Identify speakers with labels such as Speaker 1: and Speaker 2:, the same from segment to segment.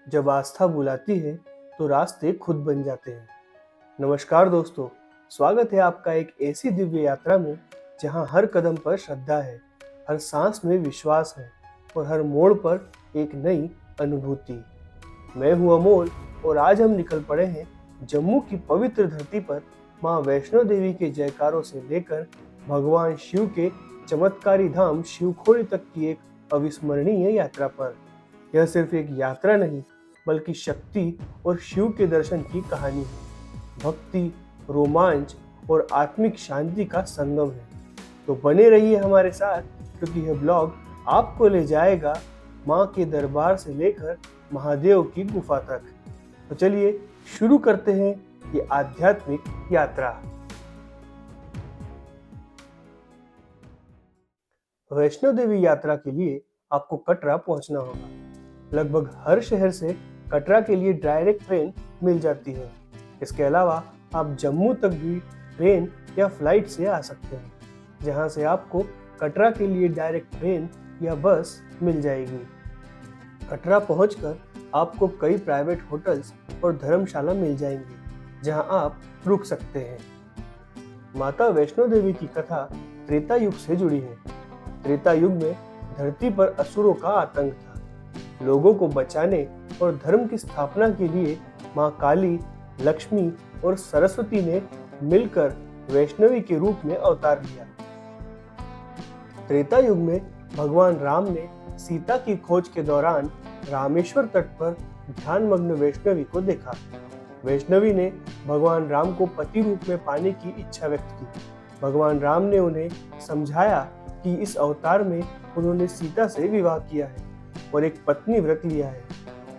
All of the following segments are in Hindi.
Speaker 1: जब आस्था बुलाती है तो रास्ते खुद बन जाते हैं। नमस्कार दोस्तों, स्वागत है आपका एक ऐसी दिव्य यात्रा में जहां हर कदम पर श्रद्धा है, हर सांस में विश्वास है और हर मोड़ पर एक नई अनुभूति। मैं हूं अमोल और आज हम निकल पड़े हैं जम्मू की पवित्र धरती पर मां वैष्णो देवी के जयकारों से लेकर भगवान शिव के चमत्कारी धाम शिवखोड़ी तक की एक अविस्मरणीय यात्रा पर। यह सिर्फ एक यात्रा नहीं बल्कि शक्ति और शिव के दर्शन की कहानी है। भक्ति, रोमांच और आत्मिक शांति का संगम है। तो बने रहिए हमारे साथ, क्योंकि यह ब्लॉग आपको ले जाएगा मां के दरबार से लेकर महादेव की गुफा तक। तो चलिए शुरू करते हैं ये आध्यात्मिक यात्रा। वैष्णो देवी यात्रा के लिए आपको कटरा पहुंचना होगा। लगभग हर शहर से कटरा के लिए डायरेक्ट ट्रेन मिल जाती है। इसके अलावा आप जम्मू तक भी ट्रेन या फ्लाइट से आ सकते हैं, जहां से आपको कटरा के लिए डायरेक्ट ट्रेन या बस मिल जाएगी। कटरा पहुंचकर आपको कई प्राइवेट होटल्स और धर्मशाला मिल जाएंगे, जहां आप रुक सकते हैं। माता वैष्णो देवी की कथा त्रेता युग से जुड़ी है। त्रेता युग में धरती पर असुरों का आतंक था। लोगों को बचाने और धर्म की स्थापना के लिए मां काली, लक्ष्मी और सरस्वती ने मिलकर वैष्णवी के रूप में अवतार लिया। त्रेता युग में भगवान राम ने सीता की खोज के दौरान रामेश्वर तट पर ध्यानमग्न वैष्णवी को देखा। वैष्णवी ने भगवान राम को पति रूप में पाने की इच्छा व्यक्त की। भगवान राम ने उन्हें समझाया कि इस अवतार में उन्होंने सीता से विवाह किया है और एक पत्नी व्रत लिया है।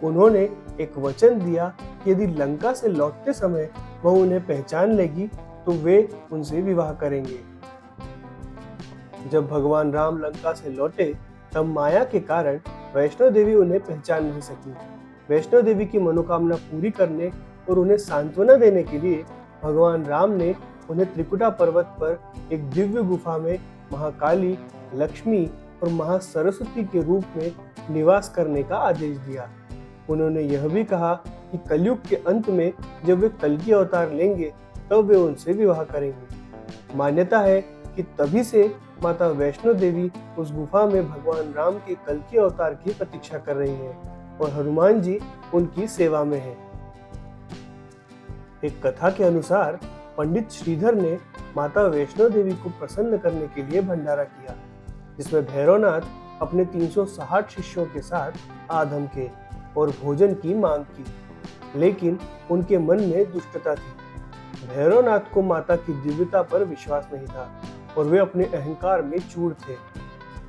Speaker 1: उन्होंने एक वचन दिया कि यदि लंका से लौटते समय वह उन्हें पहचान लेगी तो वे उनसे विवाह करेंगे। जब भगवान राम लंका से लौटे तब माया के कारण वैष्णो देवी उन्हें पहचान नहीं सकी। वैष्णो देवी की मनोकामना पूरी करने और उन्हें सांत्वना देने के लिए भगवान राम ने उन्हें त्रिकुटा पर्वत पर एक दिव्य गुफा में महाकाली, लक्ष्मी और महासरस्वती के रूप में निवास करने का आदेश दिया। उन्होंने यह भी कहा कि कलयुग के अंत में जब वे कल्कि अवतार लेंगे तब वे उनसे विवाह करेंगे। मान्यता है कि तभी से माता वैष्णो देवी उस गुफा में भगवान राम के कल्कि अवतार की प्रतीक्षा कर रही हैं और हनुमान जी उनकी सेवा में हैं। एक कथा के अनुसार पंडित श्रीधर ने माता वैष्णो देवी को प्रसन्न करने के लिए भंडारा किया, जिसमें भैरवनाथ अपने 360 शिष्यों के साथ आधम के और भोजन की मांग की, लेकिन उनके मन में दुष्टता थी। भैरवनाथ को माता की दिव्यता पर विश्वास नहीं था और वे अपने अहंकार में चूर थे।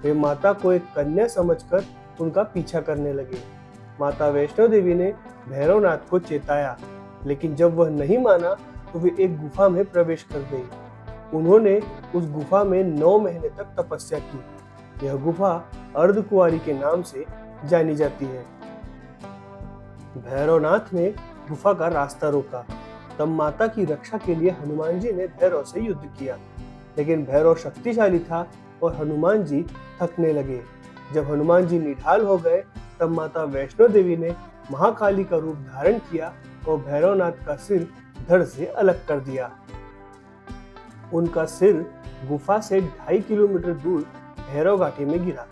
Speaker 1: वे माता को एक कन्या समझकर उनका पीछा करने लगे। माता वैष्णो देवी ने भैरवनाथ को चेताया, लेकिन जब वह नहीं माना तो वे एक गुफा में प्रवेश कर गई। उन्होंने उस गुफा में 9 महीने तक तपस्या की। यह गुफा अर्धकुंवारी के नाम से जानी जाती है। भैरवनाथ ने गुफा का रास्ता रोका। तब माता की रक्षा के लिए हनुमान जी ने भैरव से युद्ध किया, लेकिन भैरव शक्तिशाली था और हनुमान जी थकने लगे। जब हनुमान जी निढाल हो गए तब माता वैष्णो देवी ने महाकाली का रूप धारण किया और भैरवनाथ का सिर धड़ से अलग कर दिया। उनका सिर गुफा से 2.5 किलोमीटर दूर भैरव घाटी में गिरा।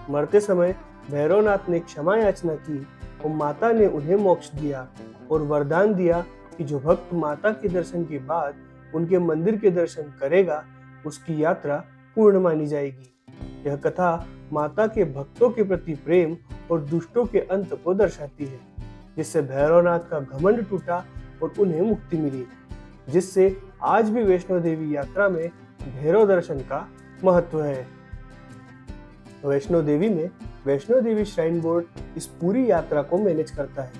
Speaker 1: मरते समय भैरवनाथ ने क्षमा याचना की और माता ने उन्हें मोक्ष दिया और वरदान दिया कि जो भक्त माता के दर्शन के बाद उनके मंदिर के दर्शन करेगा उसकी यात्रा पूर्ण मानी जाएगी। यह कथा माता के भक्तों के प्रति प्रेम और दुष्टों के अंत को दर्शाती है, जिससे भैरवनाथ का घमंड टूटा और उन्हें मुक्ति मिली, जिससे आज भी वैष्णो देवी यात्रा में भैरव दर्शन का महत्व है। वैष्णो देवी में वैष्णो देवी श्राइन बोर्ड इस पूरी यात्रा को मैनेज करता है,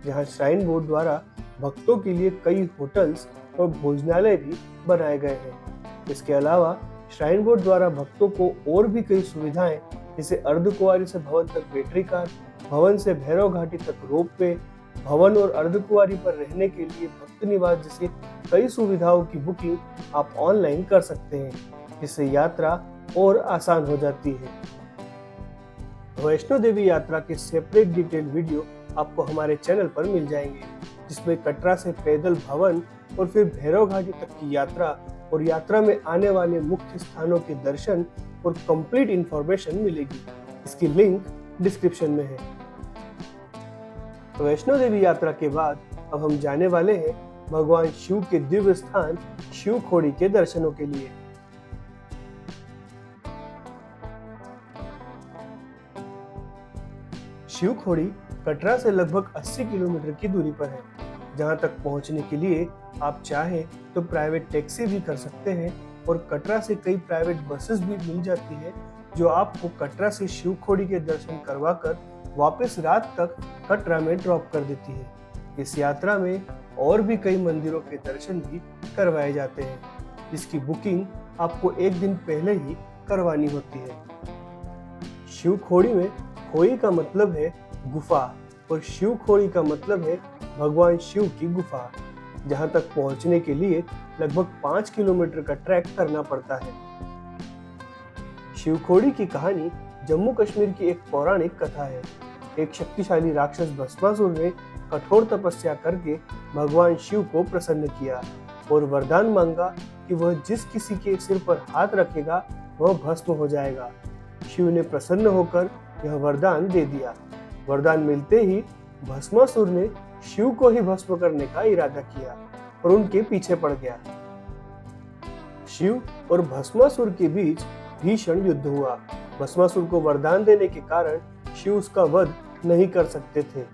Speaker 1: जहां श्राइन बोर्ड द्वारा भक्तों के लिए कई होटल्स और भोजनालय भी बनाए गए हैं। इसके अलावा श्राइन बोर्ड द्वारा भक्तों को और भी कई सुविधाएं, जैसे अर्धकुंवारी से भवन तक बैटरी कार, भवन से भैरव घाटी तक रोपवे, भवन और अर्धकुंवारी पर रहने के लिए भक्त निवास जैसी कई सुविधाओं की बुकिंग आप ऑनलाइन कर सकते हैं, जिससे यात्रा और आसान हो जाती है। वैष्णो देवी यात्रा के सेपरेट डिटेल वीडियो आपको हमारे चैनल पर मिल जाएंगे, जिसमें कटरा से पैदल भवन और फिर भैरव घाटी तक की यात्रा और यात्रा में आने वाले मुख्य स्थानों के दर्शन और कंप्लीट इंफॉर्मेशन मिलेगी। इसकी लिंक डिस्क्रिप्शन में है। वैष्णो देवी यात्रा के बाद अब हम जाने वाले हैं भगवान शिव के दिव्य स्थान शिव खोड़ी के दर्शनों के लिए। शिव खोड़ी कटरा से लगभग 80 किलोमीटर की दूरी पर है, जहां तक पहुंचने के लिए आप चाहें तो प्राइवेट टैक्सी भी कर सकते हैं और कटरा से कई प्राइवेट बसेस भी मिल जाती है, जो आपको कटरा से शिव खोड़ी के दर्शन करवाकर वापस रात तक कटरा में ड्रॉप कर देती है। इस यात्रा में और भी कई मंदिरों के दर्शन भी करवाए जाते हैं, जिसकी बुकिंग आपको एक दिन पहले ही करवानी होती है। शिव खोड़ी में खोई का मतलब है गुफा और शिव खोड़ी का मतलब है भगवान शिव की गुफा, जहां तक पहुंचने के लिए लगभग 5 किलोमीटर का ट्रैक करना पड़ता है। शिव खोड़ी की कहानी जम्मू कश्मीर की एक पौराणिक कथा है। एक शक्तिशाली राक्षस भस्मासुर ने कठोर तपस्या करके भगवान शिव को प्रसन्न किया और वरदान मांगा कि वह जिस किसी के सिर पर हाथ रखेगा वह भस्म हो जाएगा। शिव ने प्रसन्न होकर यह वरदान दे दिया। वरदान मिलते ही भस्मासुर ने शिव को ही भस्म करने का इरादा किया और उनके पीछे पड़ गया। शिव और भस्मासुर के बीच भीषण युद्ध हुआ। भस्मासुर को वरदान देने के कारण शिव उसका वध नहीं कर सकते थे।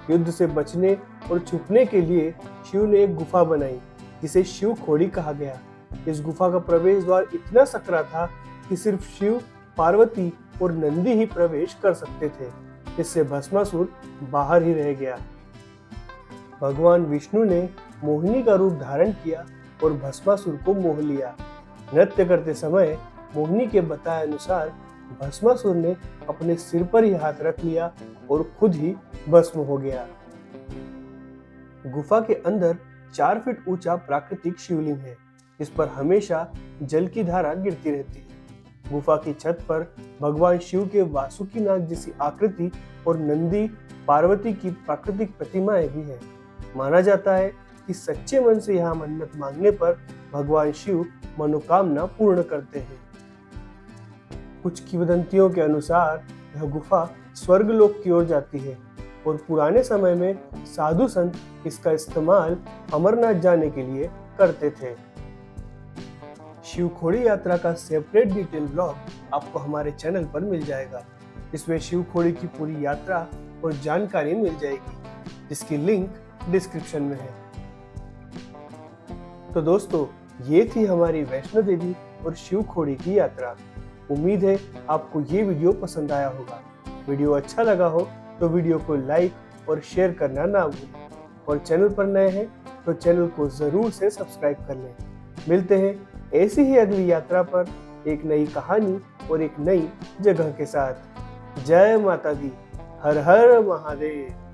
Speaker 1: युद्ध से बचने और छुपने के लिए शिव ने एक गुफा बनाई, जिसे शिव खोड़ी कहा गया। इस गुफा का प्रवेश द्वार इतना सकरा था कि सिर्फ शिव, पार्वती और नंदी ही प्रवेश कर सकते थे। इससे भस्मासुर बाहर ही रह गया। भगवान विष्णु ने मोहिनी का रूप धारण किया और भस्मासुर को मोह लिया। नृत्य करते समय मोहिनी के बताए अनुसार भस्मासुर ने अपने सिर पर ही हाथ रख लिया और खुद ही भस्म हो गया। गुफा के अंदर 4 फीट ऊंचा प्राकृतिक शिवलिंग है, जिस पर हमेशा जल की धारा गिरती रहती है। गुफा की छत पर भगवान शिव के वासुकी नाग जैसी आकृति और नंदी, पार्वती की प्राकृतिक प्रतिमाएं भी हैं। माना जाता है कि सच्चे मन से यहाँ मन्नत मांगने पर भगवान शिव मनोकामना पूर्ण करते हैं। कुछ किंवदंतियों के अनुसार यह गुफा स्वर्गलोक की ओर जाती है और पुराने समय में साधु संत इसका इस्तेमाल अमरनाथ जाने के लिए करते थे। शिव खोड़ी यात्रा का सेपरेट डिटेल ब्लॉग आपको हमारे चैनल पर मिल जाएगा। इसमें शिव खोड़ी की पूरी यात्रा और जानकारी मिल जाएगी, जिसकी लिंक डिस्क्रिप्शन में है। तो दोस्तों, ये थी हमारी वैष्णो देवी और शिव खोड़ी की यात्रा। उम्मीद है आपको ये वीडियो पसंद आया होगा। वीडियो अच्छा लगा हो तो वीडियो को लाइक और शेयर करना ना भूलें, और चैनल पर नए हैं तो चैनल को जरूर से सब्सक्राइब कर लें। मिलते हैं ऐसी ही अगली यात्रा पर एक नई कहानी और एक नई जगह के साथ। जय माता दी। हर हर महादेव।